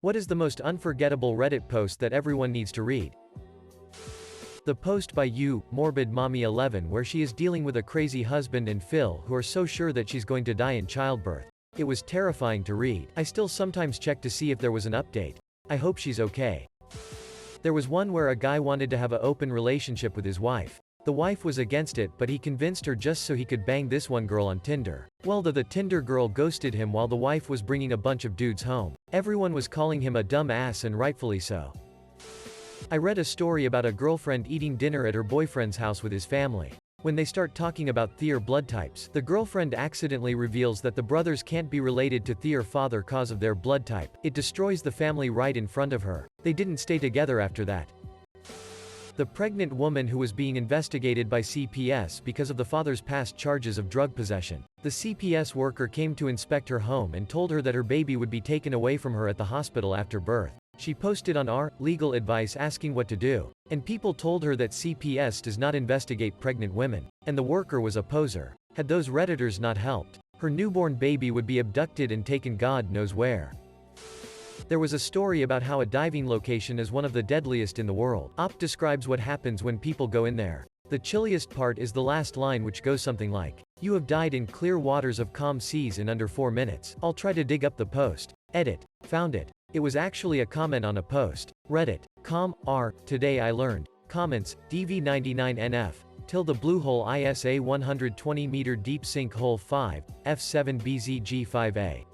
What is the most unforgettable Reddit post that everyone needs to read? The post by Morbid Mommy 11 where she is dealing with a crazy husband and Phil who are so sure that she's going to die in childbirth. It was terrifying to read. I still sometimes check to see if there was an update. I hope she's okay. There was one where a guy wanted to have an open relationship with his wife. The wife was against it, but he convinced her just so he could bang this one girl on Tinder. Well, the Tinder girl ghosted him while the wife was bringing a bunch of dudes home. Everyone was calling him a dumb ass, and rightfully so. I read a story about a girlfriend eating dinner at her boyfriend's house with his family. When they start talking about their blood types, the girlfriend accidentally reveals that the brothers can't be related to their father cause of their blood type. It destroys the family right in front of her. They didn't stay together after that. The pregnant woman who was being investigated by CPS because of the father's past charges of drug possession. The CPS worker came to inspect her home and told her that her baby would be taken away from her at the hospital after birth. She posted on our legal advice asking what to do, and people told her that CPS does not investigate pregnant women, and the worker was a poser. Had those Redditors not helped, her newborn baby would be abducted and taken God knows where. There was a story about how a diving location is one of the deadliest in the world. Op describes what happens when people go in there. The chilliest part is the last line, which goes something like, "You have died in clear waters of calm seas in under 4 minutes." I'll try to dig up the post. Edit. Found it. It was actually a comment on a post. Reddit. Today I learned. Comments, DV99NF. Till the blue hole ISA 120 meter deep sink hole 5, F7BZG5A.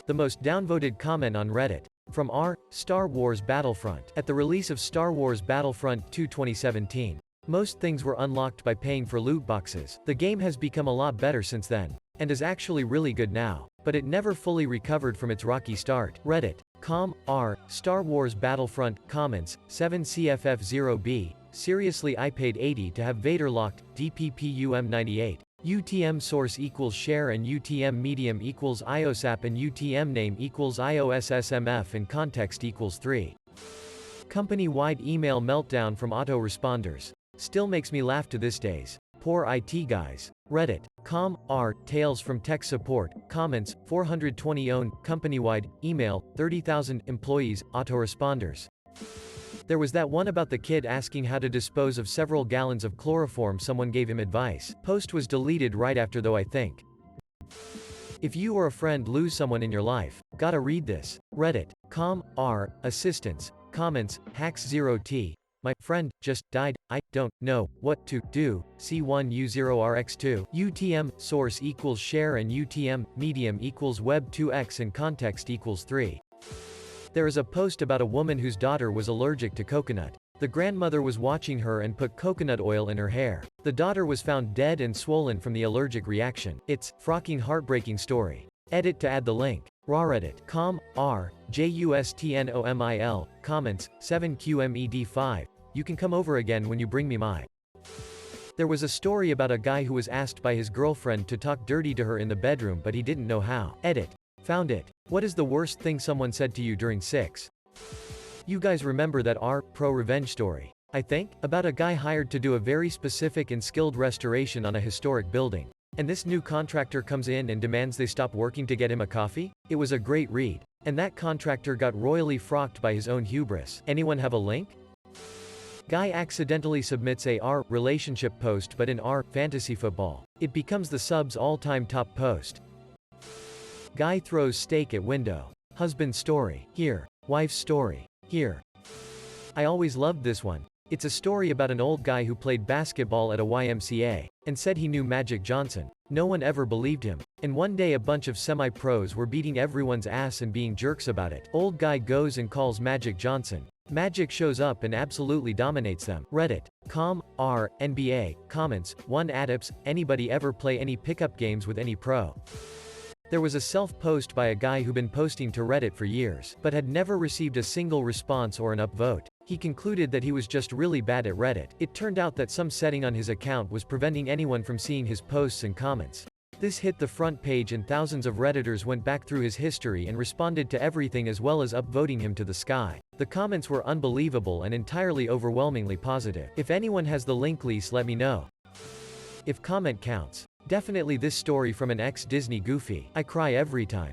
The most downvoted comment on Reddit. From Star Wars Battlefront. At the release of Star Wars Battlefront 2 2017, most things were unlocked by paying for loot boxes. The game has become a lot better since then, and is actually really good now, but it never fully recovered from its rocky start. Reddit. Star Wars Battlefront. Comments, 7CFF0B. Seriously, I paid $80 to have Vader locked, DPPUM98. UTM source equals share and UTM medium equals IOSAP and UTM name equals IOSSMF and context equals 3. Company-wide email meltdown from autoresponders. Still makes me laugh to this days. Poor IT guys. Reddit. Tales from tech support. Comments, 420 own, company-wide, email, 30,000, employees, autoresponders. There was that one about the kid asking how to dispose of several gallons of chloroform. Someone gave him advice. Post was deleted right after though, I think. If you or a friend lose someone in your life, gotta read this. Reddit. Assistance. Comments, Hacks0T. My friend just died. I don't know what to do. C1U0RX2. UTM source equals share and UTM medium equals web2x and context equals 3. There is a post about a woman whose daughter was allergic to coconut. The grandmother was watching her and put coconut oil in her hair. The daughter was found dead and swollen from the allergic reaction. It's frocking heartbreaking story. Edit to add the link. Rawreddit. JUSTNOMIL. Comments, 7QMED5. You can come over again when you bring me my. There was a story about a guy who was asked by his girlfriend to talk dirty to her in the bedroom, but he didn't know how. Edit. Found it. What is the worst thing someone said to you during sex? You guys remember that pro revenge story, I think? About a guy hired to do a very specific and skilled restoration on a historic building. And this new contractor comes in and demands they stop working to get him a coffee? It was a great read. And that contractor got royally frocked by his own hubris. Anyone have a link? Guy accidentally submits a relationship post but in fantasy football. It becomes the sub's all-time top post. Guy throws steak at window. Husband story. Here. Wife's story. Here. I always loved this one. It's a story about an old guy who played basketball at a YMCA, and said he knew Magic Johnson. No one ever believed him. And one day a bunch of semi-pros were beating everyone's ass and being jerks about it. Old guy goes and calls Magic Johnson. Magic shows up and absolutely dominates them. Reddit. NBA. Comments, 1 Adips, anybody ever play any pickup games with any pro? There was a self-post by a guy who'd been posting to Reddit for years, but had never received a single response or an upvote. He concluded that he was just really bad at Reddit. It turned out that some setting on his account was preventing anyone from seeing his posts and comments. This hit the front page and thousands of Redditors went back through his history and responded to everything as well as upvoting him to the sky. The comments were unbelievable and entirely overwhelmingly positive. If anyone has the link, please let me know. If comment counts. Definitely this story from an ex-Disney goofy. I cry every time.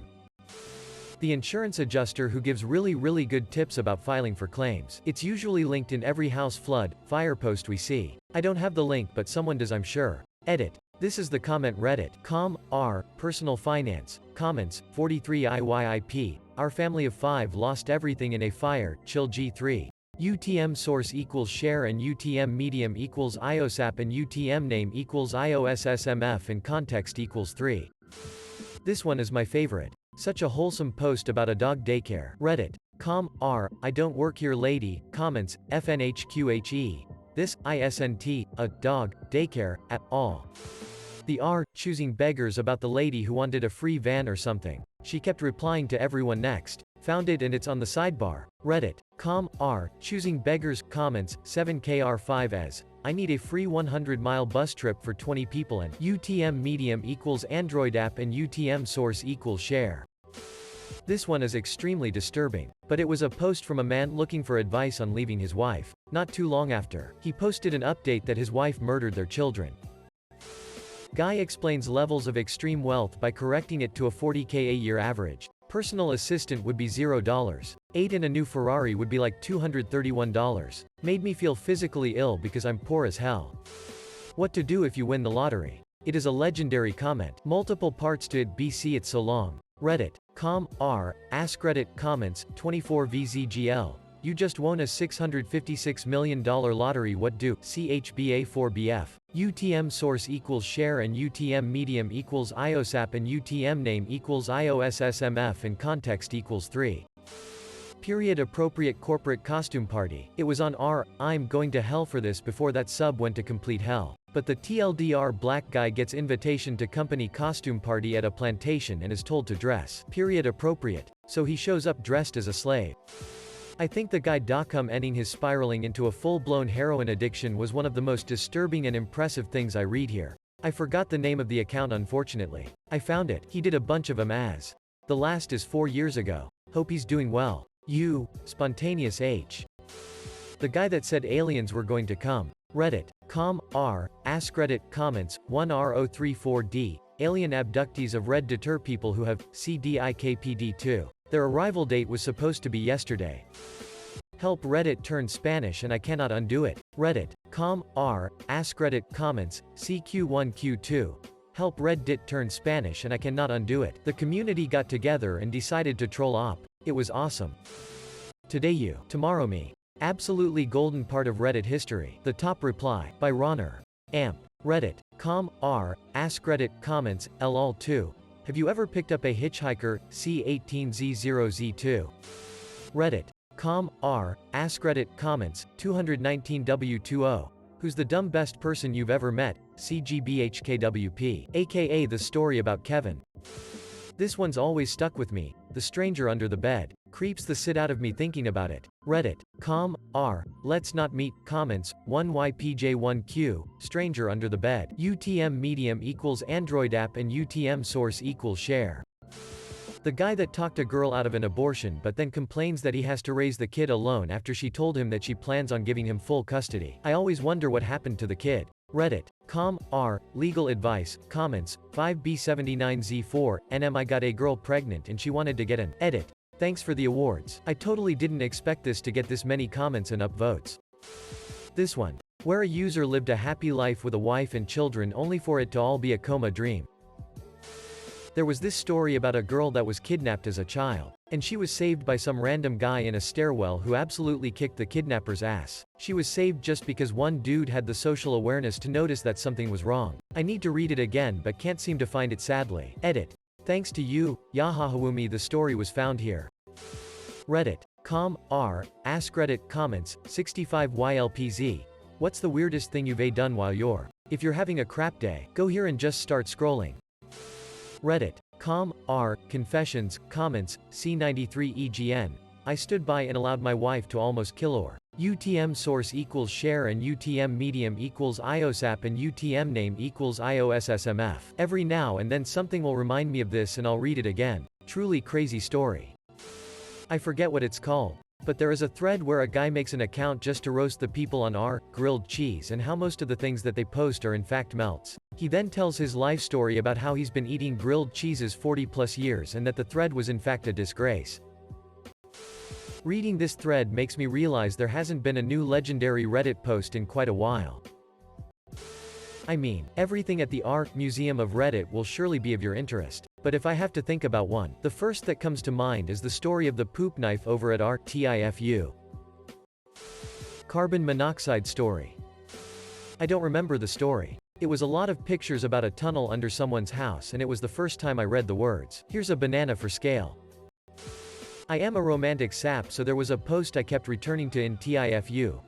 The insurance adjuster who gives really good tips about filing for claims. It's usually linked in every house flood, fire post we see. I don't have the link but someone does I'm sure. Edit. This is the comment Reddit. Personal finance. Comments, 43 IYIP. Our family of 5 lost everything in a fire, chill G3. UTM source equals share and UTM medium equals IOSAP and UTM name equals IOSSMF and context equals 3. This one is my favorite. Such a wholesome post about a dog daycare. Reddit. I don't work here lady. Comments, FNHQHE. This, ISNT, a dog, daycare, at all. The choosing beggars about the lady who wanted a free van or something. She kept replying to everyone next. Found it and it's on the sidebar. Reddit. Choosing beggars. Comments, 7KR5 as. I need a free 100-mile bus trip for 20 people and UTM medium equals Android app and UTM source equals share. This one is extremely disturbing. But it was a post from a man looking for advice on leaving his wife. Not too long after, he posted an update that his wife murdered their children. Guy explains levels of extreme wealth by correcting it to a 40K a year average. Personal assistant would be $0. 8 in a new Ferrari would be like $231. Made me feel physically ill because I'm poor as hell. What to do if you win the lottery? It is a legendary comment. Multiple parts to it BC it's so long. Reddit. AskReddit comments, 24 VZGL. You just won a $656 million lottery what do? CHBA 4BF. UTM source equals share and UTM medium equals IOSAP and UTM name equals IOSSMF and context equals 3. Period appropriate corporate costume party. It was on I'm going to hell for this before that sub went to complete hell. But the TLDR black guy gets invitation to company costume party at a plantation and is told to dress. Period appropriate. So he shows up dressed as a slave. I think the guy ending his spiraling into a full-blown heroin addiction was one of the most disturbing and impressive things I read here. I forgot the name of the account unfortunately. I found it. He did a bunch of them as. The last is 4 years ago. Hope he's doing well. Spontaneous H. The guy that said aliens were going to come. Reddit. AskReddit comments, 1R034D. Alien abductees of Red deter people who have CDIKPD2. Their arrival date was supposed to be yesterday. Help Reddit turn Spanish and I cannot undo it. Reddit. AskReddit comments, CQ1Q2. Help Reddit turn Spanish and I cannot undo it. The community got together and decided to troll op. It was awesome. Today you, tomorrow me. Absolutely golden part of Reddit history. The top reply, by Ronner. Amp. Reddit. AskReddit comments, LOL2. Have you ever picked up a hitchhiker, C18Z0Z2? Reddit. AskReddit comments, 219W20. Who's the dumb best person you've ever met, CGBHKWP. AKA the story about Kevin. This one's always stuck with me. The stranger under the bed. Creeps the shit out of me thinking about it. Reddit. Let's not meet. Comments, 1YPJ1Q, stranger under the bed. UTM medium equals Android app and UTM source equals share. The guy that talked a girl out of an abortion but then complains that he has to raise the kid alone after she told him that she plans on giving him full custody. I always wonder what happened to the kid. Reddit. Legal advice. Comments, 5B79Z4, NM I got a girl pregnant and she wanted to get an edit. Thanks for the awards. I totally didn't expect this to get this many comments and upvotes. This one. Where a user lived a happy life with a wife and children only for it to all be a coma dream. There was this story about a girl that was kidnapped as a child. And she was saved by some random guy in a stairwell who absolutely kicked the kidnapper's ass. She was saved just because one dude had the social awareness to notice that something was wrong. I need to read it again but can't seem to find it sadly. Edit. Thanks to you, Yahahawumi the story was found here. Reddit. AskReddit comments, 65YLPZ. What's the weirdest thing you've done while you're? If you're having a crap day, go here and just start scrolling. Reddit. Confessions, comments, C93EGN. I stood by and allowed my wife to almost kill her. UTM source equals share and UTM medium equals IOSAP and UTM name equals IOSSMF. Every now and then something will remind me of this and I'll read it again. Truly crazy story. I forget what it's called. But there is a thread where a guy makes an account just to roast the people on grilled cheese and how most of the things that they post are in fact melts. He then tells his life story about how he's been eating grilled cheeses 40 plus years and that the thread was in fact a disgrace. Reading this thread makes me realize there hasn't been a new legendary Reddit post in quite a while. I mean, everything at the Museum of Reddit will surely be of your interest. But if I have to think about one, the first that comes to mind is the story of the poop knife over at TIFU. Carbon monoxide story. I don't remember the story. It was a lot of pictures about a tunnel under someone's house and it was the first time I read the words, "Here's a banana for scale." I am a romantic sap, so there was a post I kept returning to in TIFU.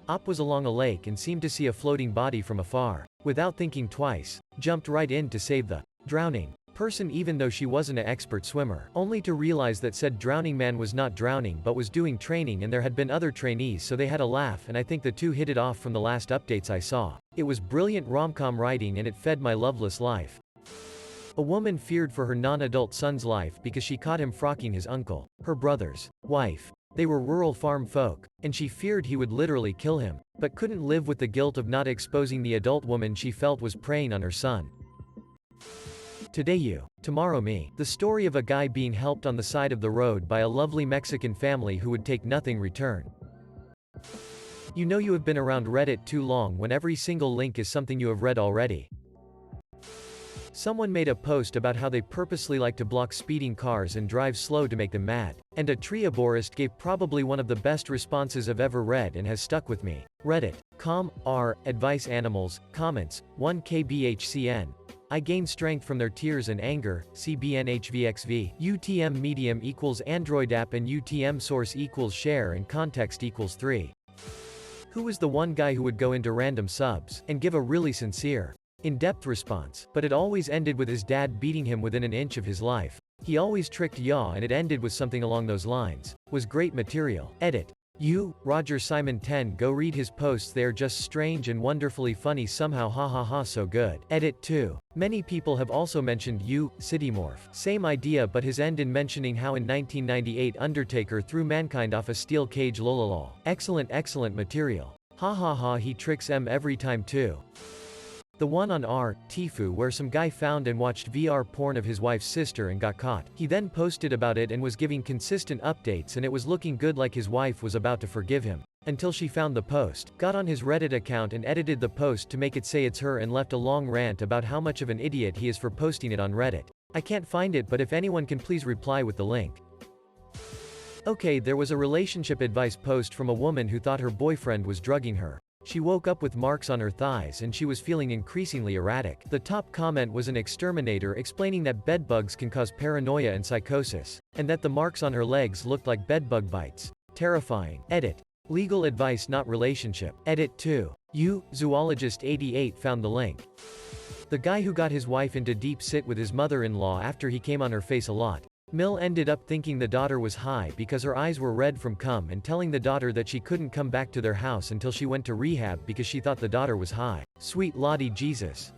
Op was along a lake and seemed to see a floating body from afar. Without thinking twice, jumped right in to save the drowning person even though she wasn't an expert swimmer, only to realize that said drowning man was not drowning but was doing training and there had been other trainees, so they had a laugh and I think the two hit it off from the last updates I saw. It was brilliant rom-com writing and it fed my loveless life. A woman feared for her non-adult son's life because she caught him frocking his uncle, her brother's wife. They were rural farm folk, and she feared he would literally kill him, but couldn't live with the guilt of not exposing the adult woman she felt was preying on her son. Today you, tomorrow me. The story of a guy being helped on the side of the road by a lovely Mexican family who would take nothing return. You know you have been around Reddit too long when every single link is something you have read already. Someone made a post about how they purposely like to block speeding cars and drive slow to make them mad. And a tree arborist gave probably one of the best responses I've ever read and has stuck with me. Reddit. Advice animals. Comments. 1kbhcn. I gain strength from their tears and anger. CBNHVXV. UTM medium equals Android app and UTM source equals share and context equals 3. Who was the one guy who would go into random subs and give a really sincere, in-depth response, but it always ended with his dad beating him within an inch of his life. He always tricked yaw and it ended with something along those lines. Was great material. Edit. Roger Simon 10. Go read his posts, they're just strange and wonderfully funny somehow, hahaha, so good. Edit 2. Many people have also mentioned Citymorph. Same idea but his end in mentioning how in 1998 Undertaker threw mankind off a steel cage, lololol. Excellent material. Hahaha, he tricks every time too. The one on Tifu where some guy found and watched VR porn of his wife's sister and got caught. He then posted about it and was giving consistent updates and it was looking good, like his wife was about to forgive him. Until she found the post, got on his Reddit account and edited the post to make it say it's her and left a long rant about how much of an idiot he is for posting it on Reddit. I can't find it, but if anyone can please reply with the link. Okay, there was a relationship advice post from a woman who thought her boyfriend was drugging her. She woke up with marks on her thighs and she was feeling increasingly erratic. The top comment was an exterminator explaining that bedbugs can cause paranoia and psychosis, and that the marks on her legs looked like bedbug bites. Terrifying. Edit. Legal advice, not relationship. Edit 2. Zoologist 88 found the link. The guy who got his wife into deep sit with his mother-in-law after he came on her face a lot. Mill ended up thinking the daughter was high because her eyes were red from cum and telling the daughter that she couldn't come back to their house until she went to rehab because she thought the daughter was high. Sweet Lottie Jesus.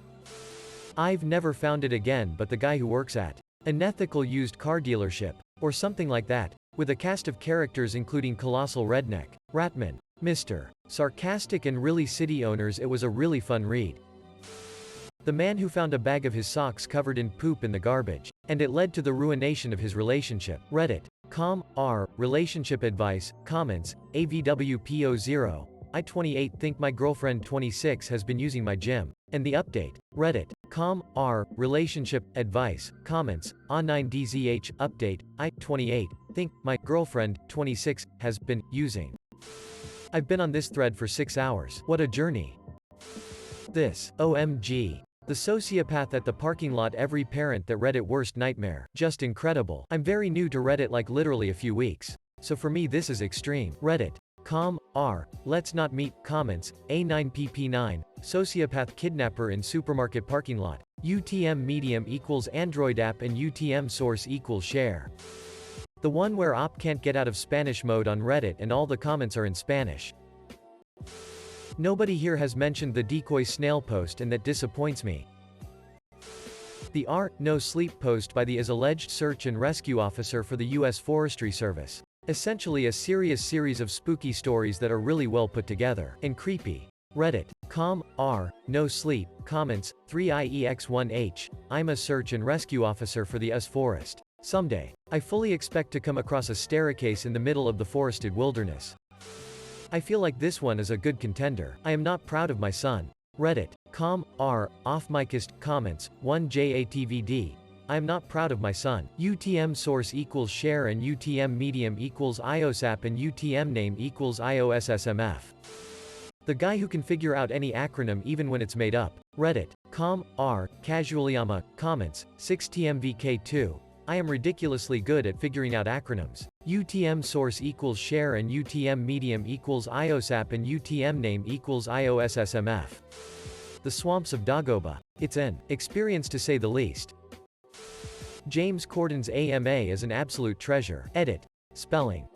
I've never found it again, but the guy who works at an ethical used car dealership, or something like that, with a cast of characters including Colossal Redneck, Ratman, Mr. Sarcastic and really city owners. It was a really fun read. The man who found a bag of his socks covered in poop in the garbage, and it led to the ruination of his relationship. Reddit. Relationship advice. Comments. AVWPO0. I 28 think my girlfriend 26 has been using my gym. And the update. Reddit. Relationship advice. Comments. A9DZH. Update. I 28 think my girlfriend 26 has been using. I've been on this thread for 6 hours. What a journey. This. OMG. The sociopath at the parking lot, every parent that Reddit worst nightmare. Just incredible. I'm very new to Reddit, like literally a few weeks. So for me this is extreme. Reddit. Let's not meet. Comments. A9PP9. Sociopath kidnapper in supermarket parking lot. UTM medium equals Android app and UTM source equals share. The one where op can't get out of Spanish mode on Reddit and all the comments are in Spanish. Nobody here has mentioned the decoy snail post, and that disappoints me. The no sleep post by the alleged search and rescue officer for the U.S. Forestry Service. Essentially a serious series of spooky stories that are really well put together and creepy. Reddit. No sleep. Comments. 3IEX1H. I'm a search and rescue officer for the US Forest. Someday, I fully expect to come across a staircase in the middle of the forested wilderness. I feel like this one is a good contender. I am not proud of my son. Reddit. Off-micist. Comments. 1JATVD. I am not proud of my son. UTM source equals share and UTM medium equals IOSAP and UTM name equals IOSSMF. The guy who can figure out any acronym even when it's made up. Reddit. Casuallyama. Comments. 6TMVK2. I am ridiculously good at figuring out acronyms. UTM source equals share and UTM medium equals IOSAP and UTM name equals IOSSMF. The swamps of Dagoba. It's an experience to say the least. James Corden's AMA is an absolute treasure. Edit. Spelling.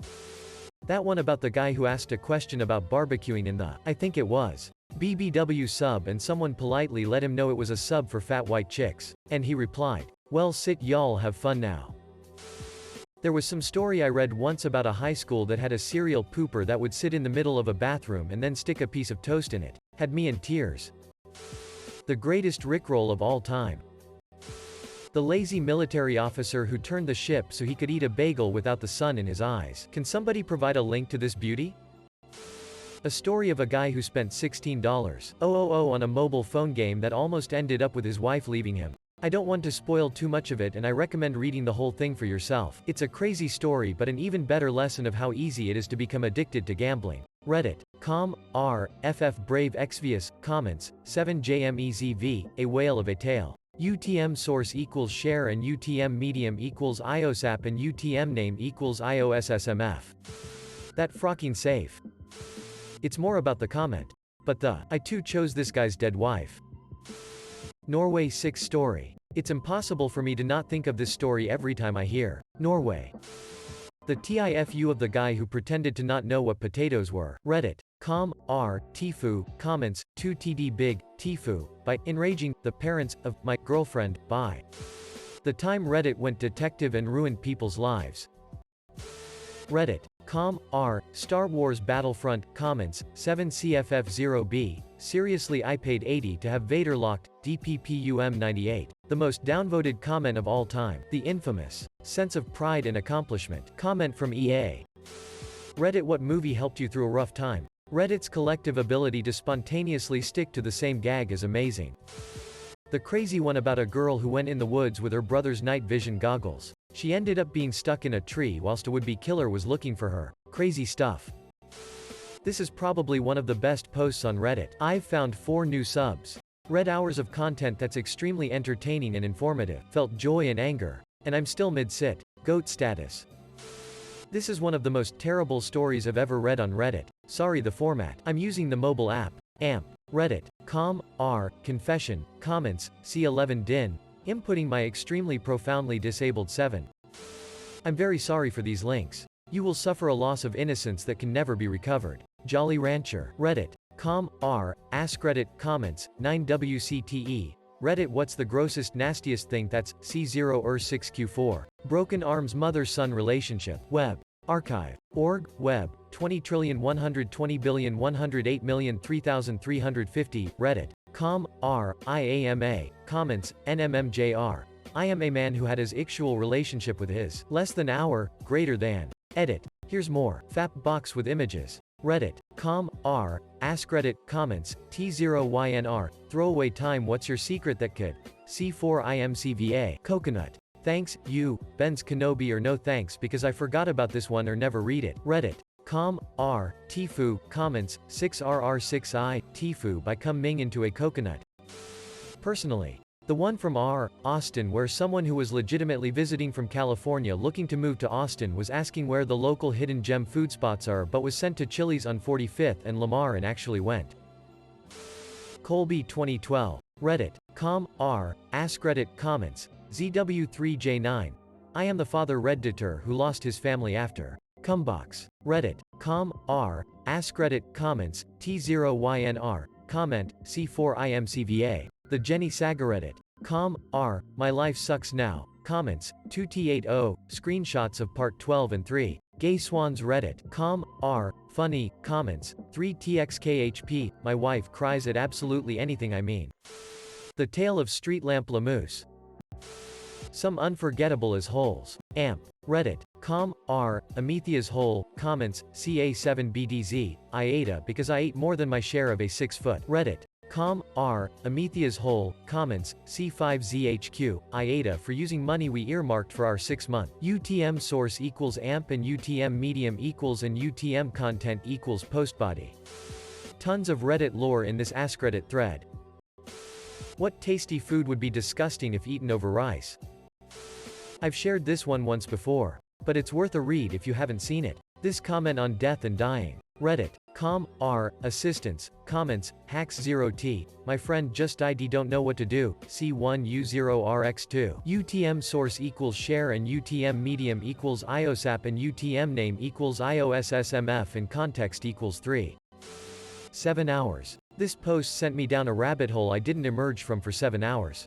That one about the guy who asked a question about barbecuing in the, I think it was, BBW sub and someone politely let him know it was a sub for fat white chicks. And he replied, well sit y'all have fun now. There was some story I read once about a high school that had a serial pooper that would sit in the middle of a bathroom and then stick a piece of toast in it. Had me in tears. The greatest Rickroll of all time. The lazy military officer who turned the ship so he could eat a bagel without the sun in his eyes. Can somebody provide a link to this beauty? A story of a guy who spent $16,000 on a mobile phone game that almost ended up with his wife leaving him. I don't want to spoil too much of it and I recommend reading the whole thing for yourself. It's a crazy story but an even better lesson of how easy it is to become addicted to gambling. Reddit. FF Brave Exvius. Comments. 7JMEZV. A whale of a tale. UTM source equals share and UTM medium equals IOSAP and UTM name equals IOSSMF. That frocking safe. It's more about the comment. But I too chose this guy's dead wife. Norway 6 story. It's impossible for me to not think of this story every time I hear Norway. The TIFU of the guy who pretended to not know what potatoes were. Reddit. Tifu. Comments. 2TD big, Tifu. By enraging the parents of my girlfriend by the time Reddit went detective and ruined people's lives. Reddit. Star Wars Battlefront. Comments. 7CFF0B. Seriously I paid $80 to have Vader locked. DPPUM98. The most downvoted comment of all time. The infamous sense of pride and accomplishment. Comment from EA. Reddit. What movie helped you through a rough time? Reddit's collective ability to spontaneously stick to the same gag is amazing. The crazy one about a girl who went in the woods with her brother's night vision goggles. She ended up being stuck in a tree whilst a would-be killer was looking for her. Crazy stuff. This is probably one of the best posts on Reddit. I've found 4 new subs. Read hours of content that's extremely entertaining and informative. Felt joy and anger. And I'm still mid-sit. GOAT status. This is one of the most terrible stories I've ever read on Reddit. Sorry the format. I'm using the mobile app. AMP. Reddit. Confession. Comments. C11 Din. Inputting my extremely profoundly disabled 7. I'm very sorry for these links. You will suffer a loss of innocence that can never be recovered. Jolly Rancher. Reddit. AskReddit. Comments. 9WCTE. Reddit. What's the grossest nastiest thing that's C0R6Q4? Broken arms mother-son relationship. Web. Archive. Org. Web. 20,120,108,003,350. Reddit. IAMA. Comments. NMMJR. I am a man who had his actual relationship with his less than hour, greater than. Edit. Here's more. FAP box with images. Reddit. AskReddit. Comments. T0YNR. Throwaway time. What's your secret that could? C4IMCVA. Coconut. Thanks, you, Ben's Kenobi or no thanks because I forgot about this one or never read it. Reddit. Tifu. Comments. 6RR6I. Tifu by Come Ming into a coconut. Personally. The one from Austin where someone who was legitimately visiting from California looking to move to Austin was asking where the local hidden gem food spots are but was sent to Chili's on 45th and Lamar and actually went. Colby 2012. Reddit. AskReddit. Comments. ZW3J9. I am the father Redditor who lost his family after. Cumbox. Reddit. AskReddit. Comments. T0YNR. Comment. C4IMCVA. The Jenny Saga Reddit. My life sucks now. Comments. 2T80. Screenshots of part 12 and 3. Gay Swans Reddit, funny, comments, 3txkhp, my wife cries at absolutely anything I mean. The Tale of Street Lamp Lamousse. Some unforgettable as holes. Amp. Reddit, Amethia's hole, comments, CA7BDZ, I ate a because I ate more than my share of a 6-foot. Reddit, Amethia's hole, comments, C5ZHQ, I ate a for using money we earmarked for our 6-month. UTM source equals amp and UTM medium equals and UTM content equals postbody. Tons of Reddit lore in this AskReddit thread. What tasty food would be disgusting if eaten over rice? I've shared this one once before, but it's worth a read if you haven't seen it. This comment on death and dying. Reddit, assistance, comments, hacks0t, my friend just died, he don't know what to do, C1U0RX2. UTM source equals share and UTM medium equals IOSAP and UTM name equals IOSSMF and context equals 3. 7 hours. This post sent me down a rabbit hole I didn't emerge from for 7 hours.